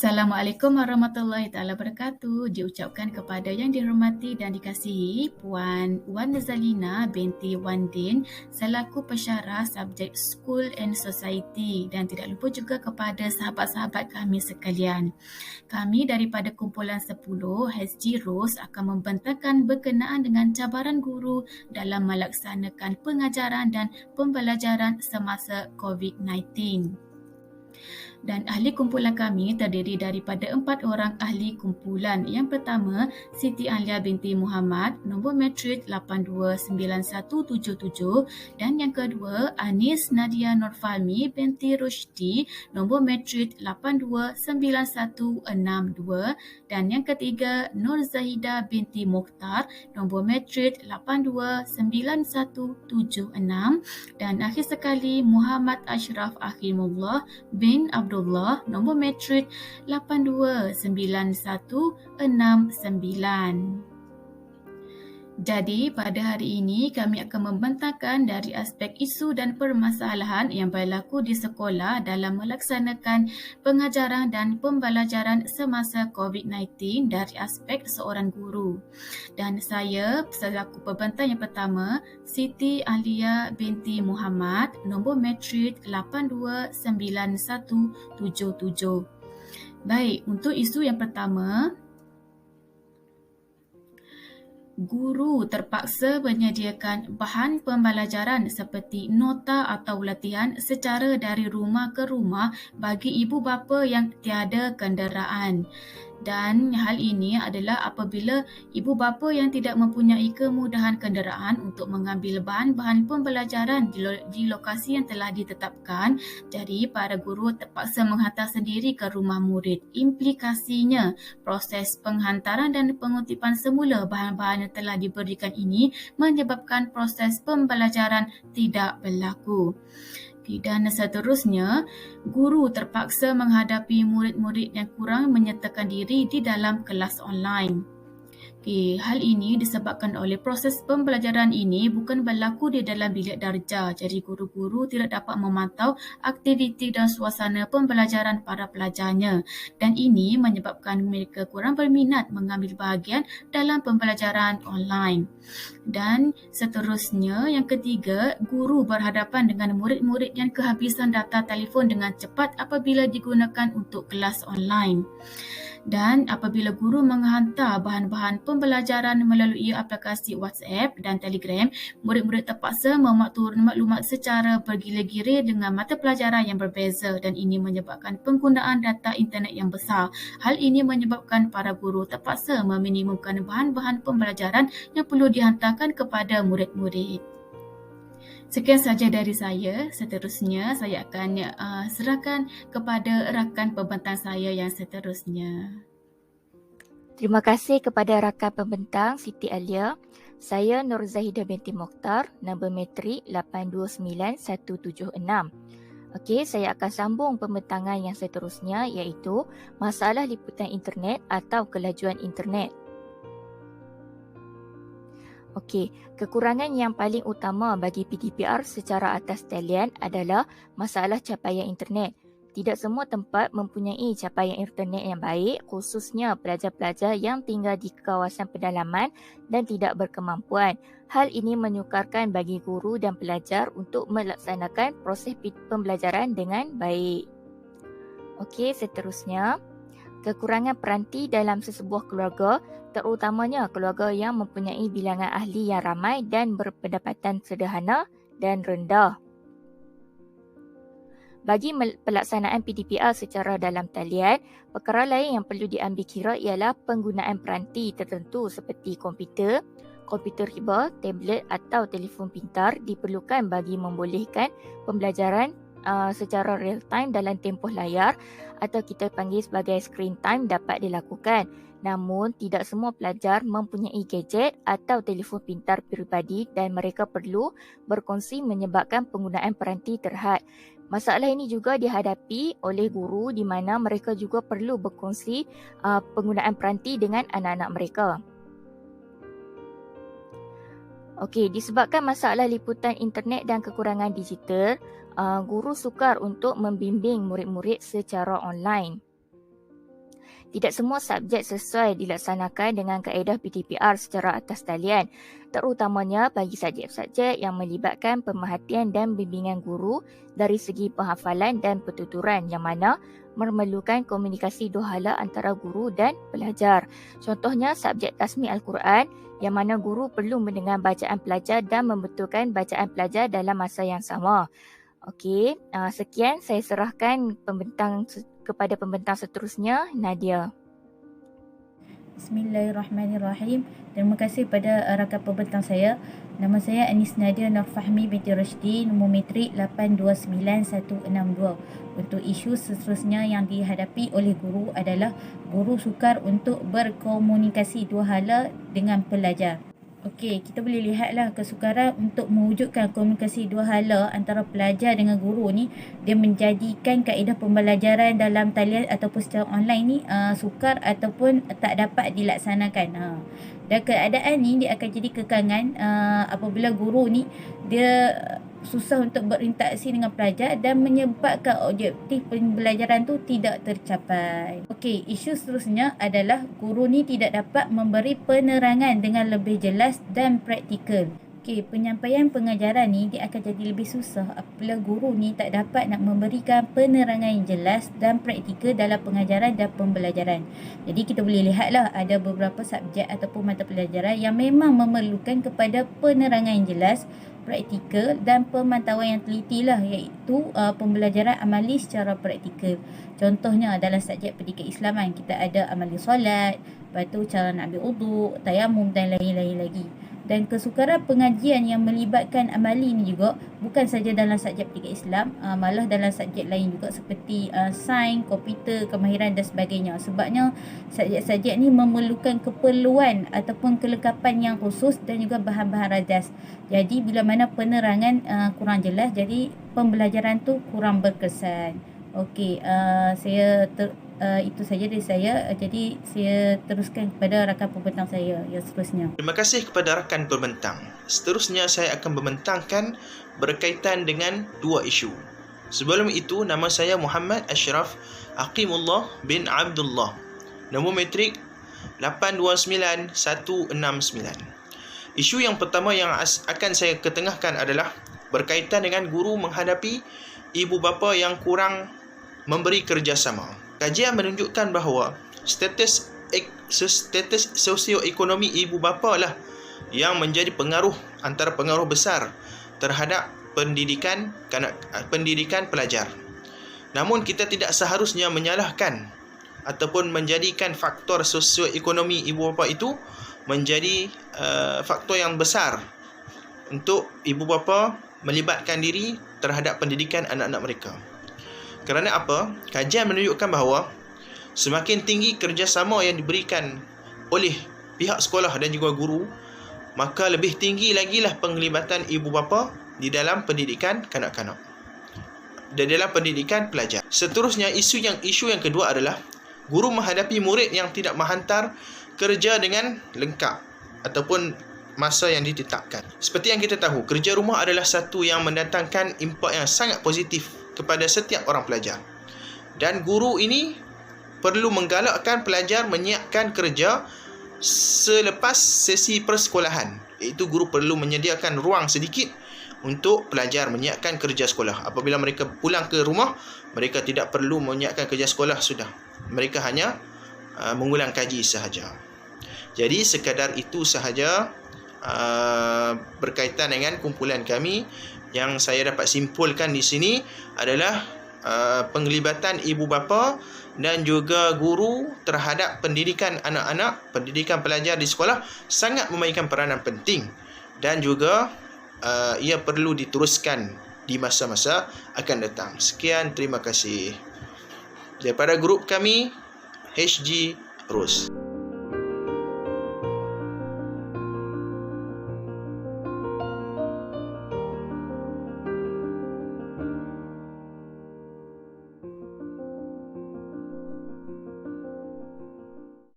Assalamualaikum warahmatullahi taala wabarakatuh. Diucapkan kepada yang dihormati dan dikasihi Puan Wan Nazalina binti Wan Din selaku pensyarah subjek School and Society, dan tidak lupa juga kepada sahabat-sahabat kami sekalian. Kami daripada kumpulan 10 HSG Rose akan membentangkan berkenaan dengan cabaran guru dalam melaksanakan pengajaran dan pembelajaran semasa COVID-19. Dan ahli kumpulan kami terdiri daripada 4 orang ahli kumpulan. Yang pertama, Siti Alia binti Muhammad, nombor matrik 829177, dan yang kedua, Anis Nadia Nurfahmi binti Rushdi, nombor matrik 829162, dan yang ketiga, Nur Zahida binti Mukhtar, nombor matrik 829176, dan akhir sekali Muhammad Ashraf Akhimullah bin Abdullah, nombor matrik 829169. Jadi, pada hari ini kami akan membentangkan dari aspek isu dan permasalahan yang berlaku di sekolah dalam melaksanakan pengajaran dan pembelajaran semasa COVID-19 dari aspek seorang guru. Dan saya selaku pembentang yang pertama, Siti Alia binti Muhammad, nombor matrik 829177. Baik, untuk isu yang pertama, guru terpaksa menyediakan bahan pembelajaran seperti nota atau latihan secara dari rumah ke rumah bagi ibu bapa yang tiada kenderaan. Dan hal ini adalah apabila ibu bapa yang tidak mempunyai kemudahan kenderaan untuk mengambil bahan-bahan pembelajaran di lokasi yang telah ditetapkan, jadi para guru terpaksa menghantar sendiri ke rumah murid. Implikasinya, proses penghantaran dan pengutipan semula bahan-bahan yang telah diberikan ini menyebabkan proses pembelajaran tidak berlaku. Dan seterusnya, guru terpaksa menghadapi murid-murid yang kurang menyertakan diri di dalam kelas online. Hal ini disebabkan oleh proses pembelajaran ini bukan berlaku di dalam bilik darjah, jadi guru-guru tidak dapat memantau aktiviti dan suasana pembelajaran para pelajarnya, dan ini menyebabkan mereka kurang berminat mengambil bahagian dalam pembelajaran online. Dan seterusnya, yang ketiga, guru berhadapan dengan murid-murid yang kehabisan data telefon dengan cepat apabila digunakan untuk kelas online. Dan apabila guru menghantar bahan-bahan pembelajaran melalui aplikasi WhatsApp dan Telegram, murid-murid terpaksa memuat maklumat secara bergila-gira dengan mata pelajaran yang berbeza, dan ini menyebabkan penggunaan data internet yang besar. Hal ini menyebabkan para guru terpaksa meminimumkan bahan-bahan pembelajaran yang perlu dihantarkan kepada murid-murid. Sekian saja dari saya. Seterusnya, saya akan serahkan kepada rakan pembentang saya yang seterusnya. Terima kasih kepada rakan pembentang Siti Alia. Saya Nur Zahida binti Mukhtar, nombor matrik 829176. Okey, saya akan sambung pembentangan yang seterusnya, iaitu masalah liputan internet atau kelajuan internet. Okey, kekurangan yang paling utama bagi PDPR secara atas talian adalah masalah capaian internet. Tidak semua tempat mempunyai capaian internet yang baik, khususnya pelajar-pelajar yang tinggal di kawasan pedalaman dan tidak berkemampuan. Hal ini menyukarkan bagi guru dan pelajar untuk melaksanakan proses pembelajaran dengan baik. Okey, seterusnya, kekurangan peranti dalam sesebuah keluarga, terutamanya keluarga yang mempunyai bilangan ahli yang ramai dan berpendapatan sederhana dan rendah. Bagi pelaksanaan PDPR secara dalam talian, perkara lain yang perlu diambil kira ialah penggunaan peranti tertentu seperti komputer riba, tablet atau telefon pintar diperlukan bagi membolehkan pembelajaran secara real time dalam tempoh layar atau kita panggil sebagai screen time dapat dilakukan. Namun, tidak semua pelajar mempunyai gadget atau telefon pintar peribadi dan mereka perlu berkongsi menyebabkan penggunaan peranti terhad. Masalah ini juga dihadapi oleh guru di mana mereka juga perlu berkongsi penggunaan peranti dengan anak-anak mereka. Okey, disebabkan masalah liputan internet dan kekurangan digital, guru sukar untuk membimbing murid-murid secara online. Tidak semua subjek sesuai dilaksanakan dengan kaedah PDPR secara atas talian, terutamanya bagi subjek-subjek yang melibatkan pemerhatian dan bimbingan guru dari segi penghafalan dan pertuturan yang mana memerlukan komunikasi dua hala antara guru dan pelajar. Contohnya subjek tasmi Al-Quran yang mana guru perlu mendengar bacaan pelajar dan membetulkan bacaan pelajar dalam masa yang sama. Okey, sekian saya serahkan kepada pembentang seterusnya, Nadia. Bismillahirrahmanirrahim. Terima kasih pada rakan pembentang saya. Nama saya Anis Nadia Nur Fahmi binti Rashdi, nombor matrik 829162. Untuk isu seterusnya yang dihadapi oleh guru adalah guru sukar untuk berkomunikasi dua hala dengan pelajar. Okey, kita boleh lihatlah kesukaran untuk mewujudkan komunikasi dua hala antara pelajar dengan guru ni, dia menjadikan kaedah pembelajaran dalam talian ataupun secara online ni sukar ataupun tak dapat dilaksanakan. Dan keadaan ni dia akan jadi kekangan apabila guru ni dia susah untuk berinteraksi dengan pelajar dan menyebabkan objektif pembelajaran tu tidak tercapai. Okey, isu seterusnya adalah guru ni tidak dapat memberi penerangan dengan lebih jelas dan praktikal. Okey, penyampaian pengajaran ni dia akan jadi lebih susah apabila guru ni tak dapat nak memberikan penerangan yang jelas dan praktikal dalam pengajaran dan pembelajaran. Jadi kita boleh lihatlah ada beberapa subjek ataupun mata pelajaran yang memang memerlukan kepada penerangan yang jelas, praktikal dan pemantauan yang teliti lah, iaitu pembelajaran amali secara praktikal. Contohnya dalam subjek pendidikan Islaman kita ada amali solat, lepas tu cara nak ambil uduk, tayamum dan lain-lain lagi. Dan kesukaran pengajian yang melibatkan amali ni juga bukan saja dalam subjek pendidikan Islam, malah dalam subjek lain juga seperti sains, komputer, kemahiran dan sebagainya. Sebabnya subjek-subjek ni memerlukan keperluan ataupun kelengkapan yang khusus dan juga bahan-bahan rajas. Jadi bila mana penerangan kurang jelas, jadi pembelajaran tu kurang berkesan. Okey, itu saja dari saya. Jadi saya teruskan kepada rakan pembentang saya yang seterusnya. Terima kasih kepada rakan pembentang. Seterusnya saya akan membentangkan berkaitan dengan dua isu. Sebelum itu, nama saya Muhammad Ashraf Aqimullah bin Abdullah. Nombor matrik 829169. Isu yang pertama yang akan saya ketengahkan adalah berkaitan dengan guru menghadapi ibu bapa yang kurang memberi kerjasama. Kajian menunjukkan bahawa status sosioekonomi ibu bapa lah yang menjadi antara pengaruh besar terhadap pendidikan pelajar. Namun kita tidak seharusnya menyalahkan ataupun menjadikan faktor sosioekonomi ibu bapa itu menjadi faktor yang besar untuk ibu bapa melibatkan diri terhadap pendidikan anak-anak mereka. Kerana apa? Kajian menunjukkan bahawa semakin tinggi kerjasama yang diberikan oleh pihak sekolah dan juga guru, maka lebih tinggi lagilah penglibatan ibu bapa di dalam pendidikan kanak-kanak dan dalam pendidikan pelajar. Seterusnya, isu yang kedua adalah guru menghadapi murid yang tidak menghantar kerja dengan lengkap ataupun masa yang ditetapkan. Seperti yang kita tahu, kerja rumah adalah satu yang mendatangkan impak yang sangat positif kepada setiap orang pelajar. Dan guru ini perlu menggalakkan pelajar menyiapkan kerja selepas sesi persekolahan. Iaitu guru perlu menyediakan ruang sedikit untuk pelajar menyiapkan kerja sekolah. Apabila mereka pulang ke rumah, mereka tidak perlu menyiapkan kerja sekolah sudah. Mereka hanya mengulang kaji sahaja. Jadi sekadar itu sahaja berkaitan dengan kumpulan kami. Yang saya dapat simpulkan di sini adalah penglibatan ibu bapa dan juga guru terhadap pendidikan anak-anak, pendidikan pelajar di sekolah sangat memainkan peranan penting dan juga ia perlu diteruskan di masa-masa akan datang. Sekian, terima kasih. Daripada grup kami, HG Rose.